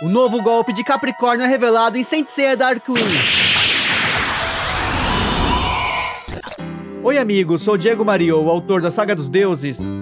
O novo golpe de Capricórnio é revelado em Saint Seiya Darkwing. Oi amigos, sou Diego Mario, o autor da Saga dos Deuses.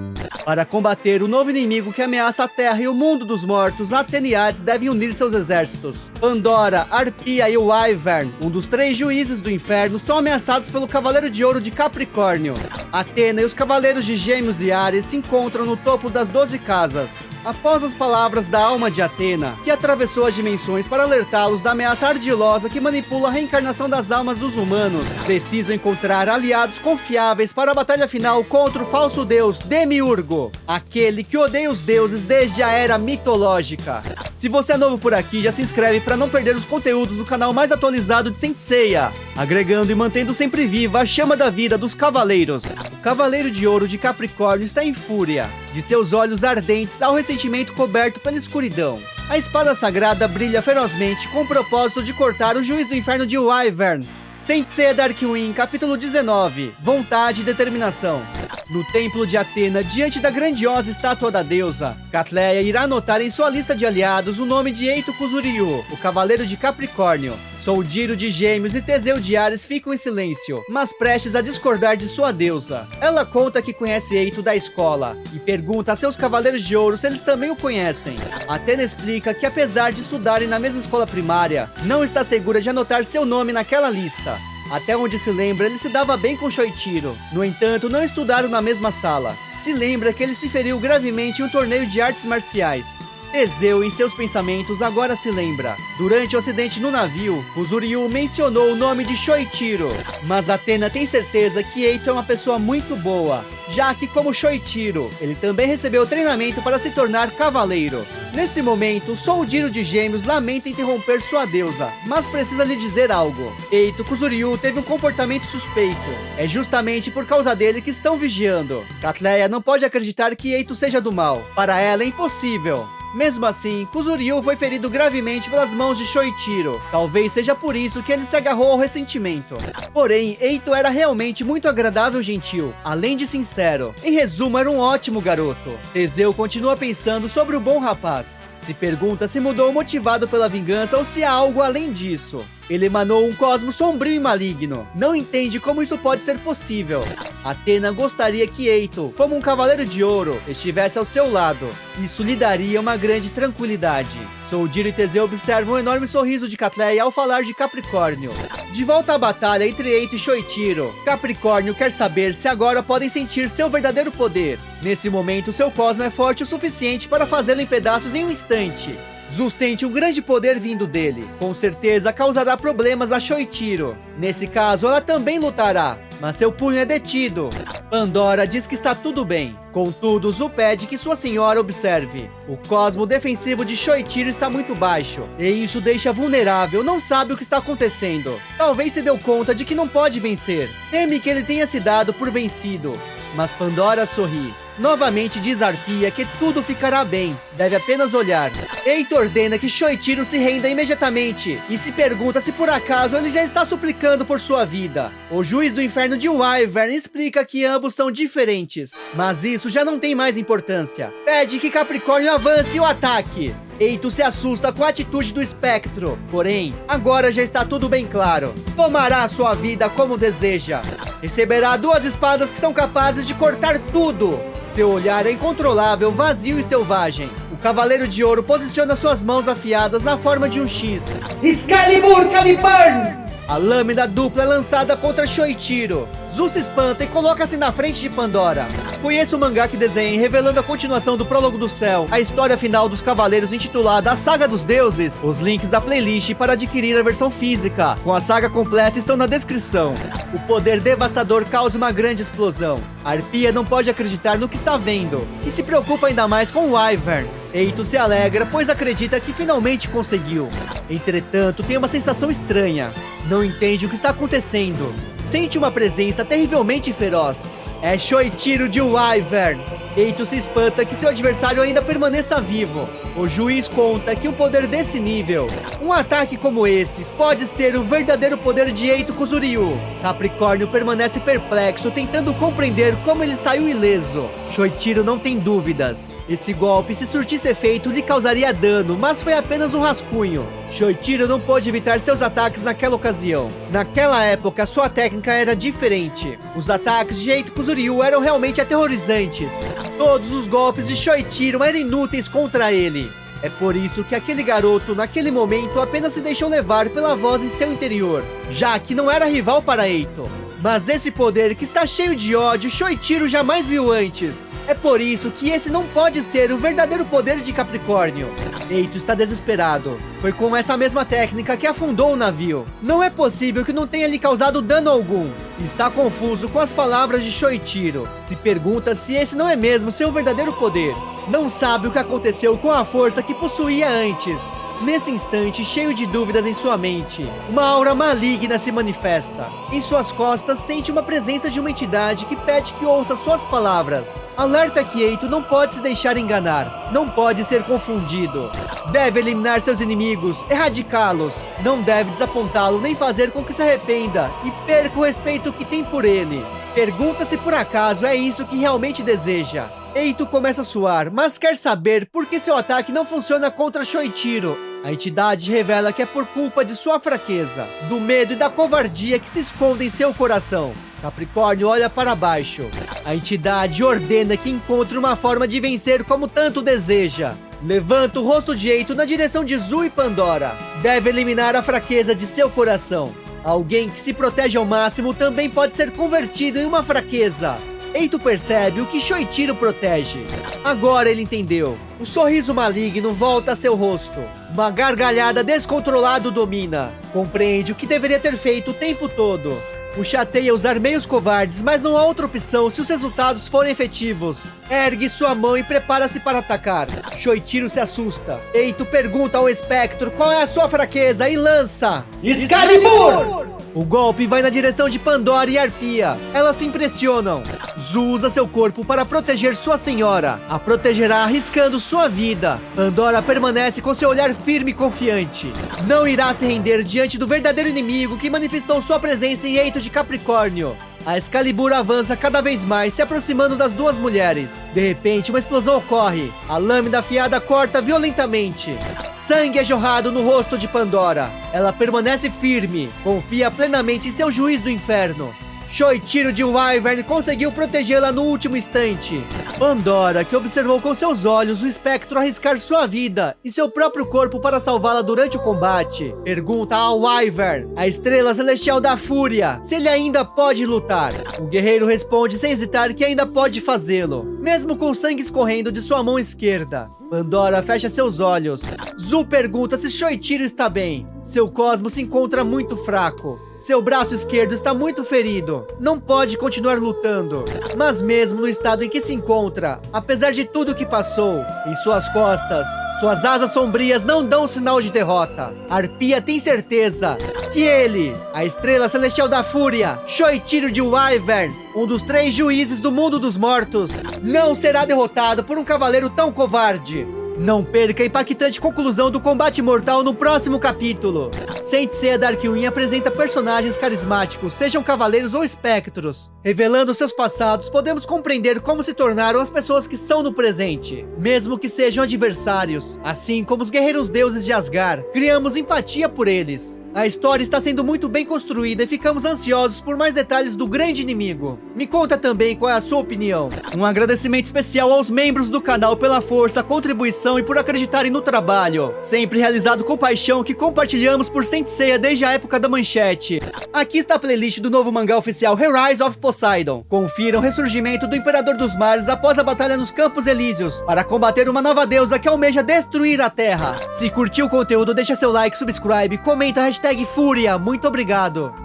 Para combater o novo inimigo que ameaça a Terra e o mundo dos mortos, Athena e Hades devem unir seus exércitos. Pandora, Arpia e o Wyvern, um dos 3 juízes do inferno, são ameaçados pelo Cavaleiro de Ouro de Capricórnio. Athena e os Cavaleiros de Gêmeos e Áries se encontram no topo das 12 casas. Após as palavras da alma de Athena, que atravessou as dimensões para alertá-los da ameaça ardilosa que manipula a reencarnação das almas dos humanos, precisam encontrar aliados confiáveis para a batalha final contra o falso deus Demiurgo, aquele que odeia os deuses desde a era mitológica. Se você é novo por aqui, já se inscreve para não perder os conteúdos do canal mais atualizado de Saint Seiya, agregando e mantendo sempre viva a chama da vida dos cavaleiros. O Cavaleiro de Ouro de Capricórnio está em fúria, de seus olhos ardentes ao ressentimento coberto pela escuridão. A espada sagrada brilha ferozmente com o propósito de cortar o juiz do inferno de Wyvern. Saint Seiya Darkwing, capítulo 19, Vontade e Determinação. No templo de Athena, diante da grandiosa estátua da deusa, Catleia irá anotar em sua lista de aliados o nome de Eito Kuzuryu, o Cavaleiro de Capricórnio. Soldiro de Gêmeos e Teseu de Ares ficam em silêncio, mas prestes a discordar de sua deusa. Ela conta que conhece Eito da escola e pergunta a seus Cavaleiros de Ouro se eles também o conhecem. Athena explica que apesar de estudarem na mesma escola primária, não está segura de anotar seu nome naquela lista. Até onde se lembra, ele se dava bem com Shoichiro. No entanto, não estudaram na mesma sala. Se lembra que ele se feriu gravemente em um torneio de artes marciais. Teseu, em seus pensamentos, agora se lembra. Durante o acidente no navio, Kuzuryu mencionou o nome de Shoichiro. Mas Athena tem certeza que Eito é uma pessoa muito boa, já que, como Shoichiro, ele também recebeu treinamento para se tornar cavaleiro. Nesse momento, Soldiro de Gêmeos lamenta interromper sua deusa, mas precisa lhe dizer algo. Eito Kuzuryu teve um comportamento suspeito. É justamente por causa dele que estão vigiando. Catleia não pode acreditar que Eito seja do mal. Para ela é impossível. Mesmo assim, Kuzuryu foi ferido gravemente pelas mãos de Shoichiro. Talvez seja por isso que ele se agarrou ao ressentimento. Porém, Eito era realmente muito agradável e gentil, além de sincero. Em resumo, era um ótimo garoto. Teseu continua pensando sobre o bom rapaz. Se pergunta se mudou motivado pela vingança ou se há algo além disso. Ele emanou um cosmo sombrio e maligno. Não entende como isso pode ser possível. Athena gostaria que Eito, como um cavaleiro de ouro, estivesse ao seu lado. Isso lhe daria uma grande tranquilidade. Soldiro e Teseu observam um enorme sorriso de Catleia ao falar de Capricórnio. De volta à batalha entre Eito e Shoichiro, Capricórnio quer saber se agora podem sentir seu verdadeiro poder. Nesse momento, seu cosmo é forte o suficiente para fazê-lo em pedaços em um instante. Zu sente um grande poder vindo dele. Com certeza causará problemas a Shoichiro. Nesse caso, ela também lutará, mas seu punho é detido. Pandora diz que está tudo bem. Contudo, Zu pede que sua senhora observe. O cosmo defensivo de Shoichiro está muito baixo, e isso deixa vulnerável, não sabe o que está acontecendo. Talvez se deu conta de que não pode vencer. Teme que ele tenha se dado por vencido. Mas Pandora sorri. Novamente diz Arpia que tudo ficará bem, deve apenas olhar. Eito ordena que Shoichiro se renda imediatamente e se pergunta se por acaso ele já está suplicando por sua vida. O juiz do inferno de Wyvern explica que ambos são diferentes, mas isso já não tem mais importância. Pede que Capricórnio avance o ataque. Eito se assusta com a atitude do espectro, porém, agora já está tudo bem claro. Tomará sua vida como deseja. Receberá 2 espadas que são capazes de cortar tudo. Seu olhar é incontrolável, vazio e selvagem. O Cavaleiro de Ouro posiciona suas mãos afiadas na forma de um X. Excalibur Caliburn! A lâmina dupla é lançada contra Shoichiro. Zu se espanta e coloca-se na frente de Pandora. Conheça o mangá que desenhei revelando a continuação do Prólogo do Céu, a história final dos Cavaleiros intitulada A Saga dos Deuses. Os links da playlist para adquirir a versão física com a saga completa estão na descrição. O poder devastador causa uma grande explosão. Arpia não pode acreditar no que está vendo e se preocupa ainda mais com Wyvern. Eito se alegra, pois acredita que finalmente conseguiu. Entretanto, tem uma sensação estranha. Não entende o que está acontecendo. Sente uma presença terrivelmente feroz. É Shoichiro de Wyvern. Eito se espanta que seu adversário ainda permaneça vivo. O juiz conta que um poder desse nível, um ataque como esse, pode ser o verdadeiro poder de Eito Kuzuryu. Capricórnio permanece perplexo, tentando compreender como ele saiu ileso. Shoichiro não tem dúvidas. Esse golpe, se surtisse efeito, lhe causaria dano, mas foi apenas um rascunho. Shoichiro não pôde evitar seus ataques naquela ocasião. Naquela época, sua técnica era diferente. Os ataques de Eito Kuzuryu eram realmente aterrorizantes. Todos os golpes de Shoichiro eram inúteis contra ele. É por isso que aquele garoto, naquele momento, apenas se deixou levar pela voz em seu interior, já que não era rival para Eito. Mas esse poder que está cheio de ódio, Shoichiro jamais viu antes. É por isso que esse não pode ser o verdadeiro poder de Capricórnio. Eito está desesperado. Foi com essa mesma técnica que afundou o navio. Não é possível que não tenha lhe causado dano algum. Está confuso com as palavras de Shoichiro. Se pergunta se esse não é mesmo seu verdadeiro poder. Não sabe o que aconteceu com a força que possuía antes. Nesse instante, cheio de dúvidas em sua mente, uma aura maligna se manifesta. Em suas costas, sente uma presença de uma entidade que pede que ouça suas palavras. Alerta que Eito não pode se deixar enganar, não pode ser confundido. Deve eliminar seus inimigos, erradicá-los. Não deve desapontá-lo nem fazer com que se arrependa e perca o respeito que tem por ele. Pergunta se por acaso é isso que realmente deseja. Eito começa a suar, mas quer saber por que seu ataque não funciona contra Shoichiro. A entidade revela que é por culpa de sua fraqueza, do medo e da covardia que se escondem em seu coração. Capricórnio olha para baixo. A entidade ordena que encontre uma forma de vencer como tanto deseja. Levanta o rosto de Eito na direção de Zu e Pandora. Deve eliminar a fraqueza de seu coração. Alguém que se protege ao máximo também pode ser convertido em uma fraqueza. Eito percebe o que Shoichiro protege. Agora ele entendeu. O sorriso maligno volta a seu rosto. Uma gargalhada descontrolada o domina. Compreende o que deveria ter feito o tempo todo. O chateia usar meios covardes, mas não há outra opção se os resultados forem efetivos. Ergue sua mão e prepara-se para atacar. Shoichiro se assusta. Eito pergunta ao espectro qual é a sua fraqueza e lança Excalibur! O golpe vai na direção de Pandora e Arpia. Elas se impressionam. Zu usa seu corpo para proteger sua senhora. A protegerá arriscando sua vida. Pandora permanece com seu olhar firme e confiante. Não irá se render diante do verdadeiro inimigo que manifestou sua presença em Eito de Capricórnio. A Excalibur avança cada vez mais, se aproximando das duas mulheres. De repente, uma explosão ocorre. A lâmina afiada corta violentamente. Sangue é jorrado no rosto de Pandora. Ela permanece firme, confia plenamente em seu juiz do inferno. Shoichiro de Wyvern conseguiu protegê-la no último instante. Pandora, que observou com seus olhos o espectro arriscar sua vida e seu próprio corpo para salvá-la durante o combate, pergunta ao Wyvern, a estrela celestial da fúria, se ele ainda pode lutar. O guerreiro responde sem hesitar que ainda pode fazê-lo, mesmo com sangue escorrendo de sua mão esquerda. Pandora fecha seus olhos. Zu pergunta se Shoichiro está bem. Seu cosmo se encontra muito fraco. Seu braço esquerdo está muito ferido. Não pode continuar lutando. Mas mesmo no estado em que se encontra, apesar de tudo que passou, em suas costas, suas asas sombrias não dão sinal de derrota. Arpia tem certeza que ele, a estrela celestial da fúria, Shoichiro de Wyvern, um dos 3 juízes do mundo dos mortos, não será derrotado por um cavaleiro tão covarde. Não perca a impactante conclusão do combate mortal no próximo capítulo. Saint Seiya Dark One apresenta personagens carismáticos, sejam cavaleiros ou espectros. Revelando seus passados, podemos compreender como se tornaram as pessoas que são no presente, mesmo que sejam adversários. Assim como os guerreiros deuses de Asgard, criamos empatia por eles. A história está sendo muito bem construída e ficamos ansiosos por mais detalhes do grande inimigo. Me conta também qual é a sua opinião. Um agradecimento especial aos membros do canal pela força, contribuição e por acreditarem no trabalho, sempre realizado com paixão que compartilhamos por Saint Seiya desde a época da manchete. Aqui está a playlist do novo mangá oficial Rise of Poseidon. Confira o ressurgimento do Imperador dos Mares após a batalha nos Campos Elíseos, para combater uma nova deusa que almeja destruir a Terra. Se curtiu o conteúdo, deixa seu like, subscribe, comenta a hashtag Fúria. Muito obrigado!